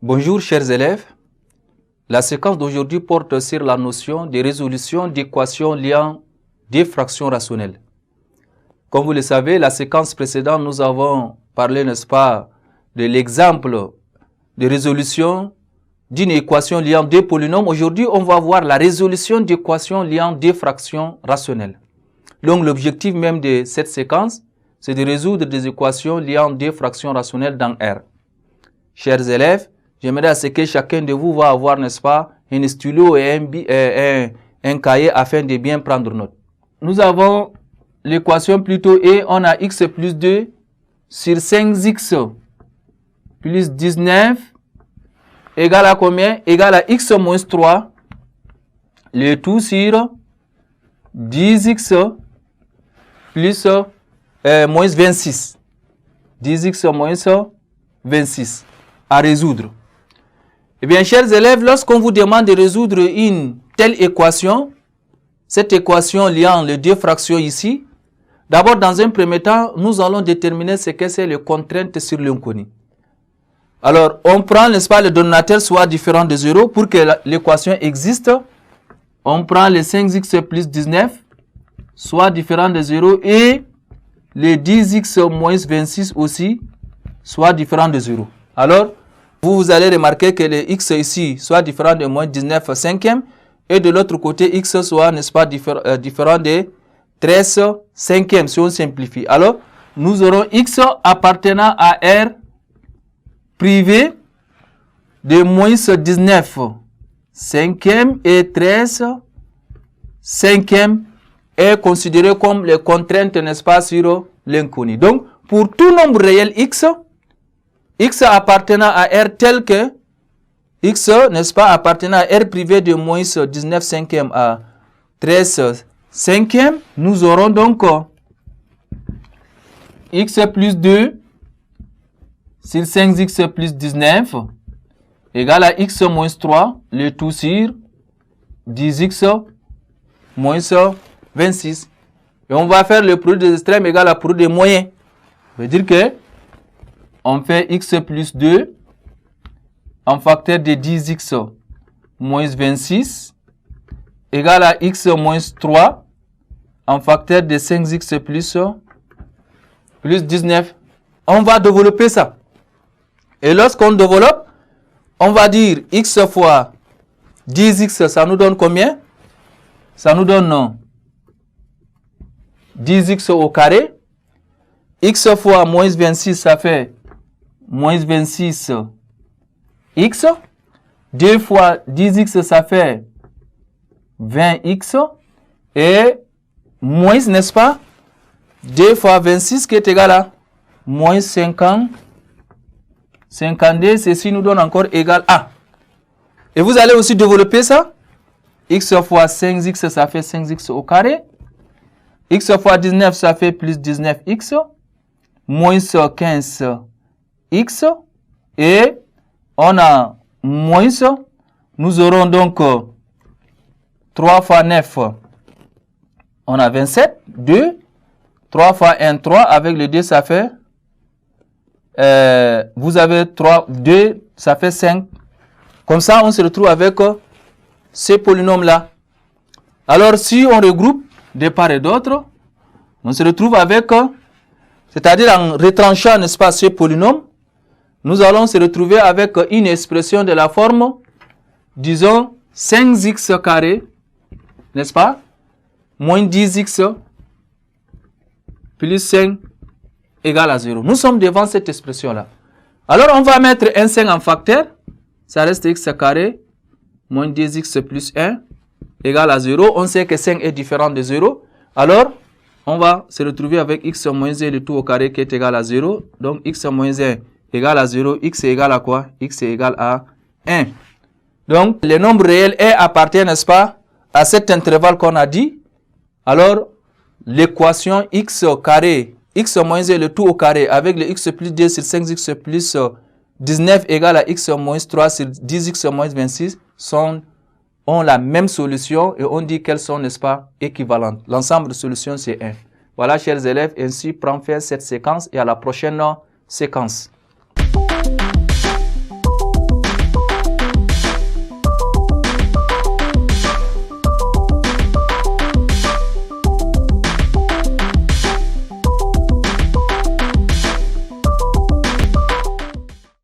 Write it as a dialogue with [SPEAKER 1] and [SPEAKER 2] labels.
[SPEAKER 1] Bonjour chers élèves, la séquence d'aujourd'hui porte sur la notion de résolution d'équations liant des fractions rationnelles. Comme vous le savez, la séquence précédente, nous avons parlé, n'est-ce pas, de l'exemple de résolution d'une équation liant deux polynômes. Aujourd'hui, on va voir la résolution d'équations liant deux fractions rationnelles. Donc l'objectif même de cette séquence, c'est de résoudre des équations liant deux fractions rationnelles dans R. Chers élèves, j'aimerais à ce que chacun de vous va avoir, n'est-ce pas, un stylo et un cahier afin de bien prendre note. Nous avons l'équation plutôt et on a x plus 2 sur 5x plus 19 égale à combien? Égale à x moins 3, le tout sur 10x plus moins 26. 10x moins 26 à résoudre. Eh bien, chers élèves, lorsqu'on vous demande de résoudre une telle équation, cette équation liant les deux fractions ici, d'abord, dans un premier temps, nous allons déterminer ce que c'est les contraintes sur l'inconnu. Alors, on prend, n'est-ce pas, le dénominateur soit différent de 0 pour que l'équation existe. On prend le 5x plus 19 soit différent de 0 et le 10x moins 26 aussi soit différent de 0. Alors, vous allez remarquer que le x ici soit différent de moins 19 cinquième et de l'autre côté x soit, n'est-ce pas, différent de 13 cinquième si on simplifie. Alors, nous aurons x appartenant à R privé de moins 19 cinquième et 13 cinquième est considéré comme les contraintes, n'est-ce pas, sur l'inconnu. Donc, pour tout nombre réel x appartenant à R tel que x, n'est-ce pas, appartenant à R privé de moins 19 cinquième à 13 cinquième, nous aurons donc x plus 2 sur 5x plus 19 égale à x moins 3, le tout sur 10x moins 26. Et on va faire le produit des extrêmes égal à produit des moyens. Ça veut dire que on fait x plus 2 en facteur de 10x moins 26 égale à x moins 3 en facteur de 5x plus 19. On va développer ça. Et lorsqu'on développe, on va dire x fois 10x, ça nous donne combien? Ça nous donne 10x au carré. X fois moins 26, ça fait moins 26x. 2 fois 10x, ça fait 20x. Et moins, n'est-ce pas? 2 fois 26 qui est égal à moins 50. 52, ceci nous donne encore égal à. Et vous allez aussi développer ça. X fois 5x, ça fait 5x au carré. X fois 19, ça fait plus 19x. Moins 15x. Et on a moins. Nous aurons donc 3 fois 9. On a 27. 2. 3 fois 1, 3. Avec le 2, ça fait... vous avez 3, 2, ça fait 5. Comme ça, on se retrouve avec ces polynômes-là. Alors, si on regroupe de part et d'autre, on se retrouve avec, c'est-à-dire en retranchant, n'est-ce pas, ces polynômes, nous allons se retrouver avec une expression de la forme, disons, 5x carré, n'est-ce pas, moins 10x plus 5 égale à 0. Nous sommes devant cette expression-là. Alors, on va mettre un 5 en facteur. Ça reste x carré moins 10x plus 1 égale à 0. On sait que 5 est différent de 0. Alors, on va se retrouver avec x moins 1 le tout au carré qui est égal à 0. Donc, x moins 1 égale à 0. X est égal à quoi? X est égal à 1. Donc, le nombre réel est appartient, n'est-ce pas, à cet intervalle qu'on a dit. Alors, l'équation x carré, x moins 1 le tout au carré avec le x plus 2 sur 5x plus 19 égale à x moins 3 sur 10x moins 26 ont la même solution et on dit qu'elles sont, n'est-ce pas, équivalentes. L'ensemble de solutions, c'est 1. Voilà, chers élèves, ainsi prend fin cette séquence et à la prochaine séquence.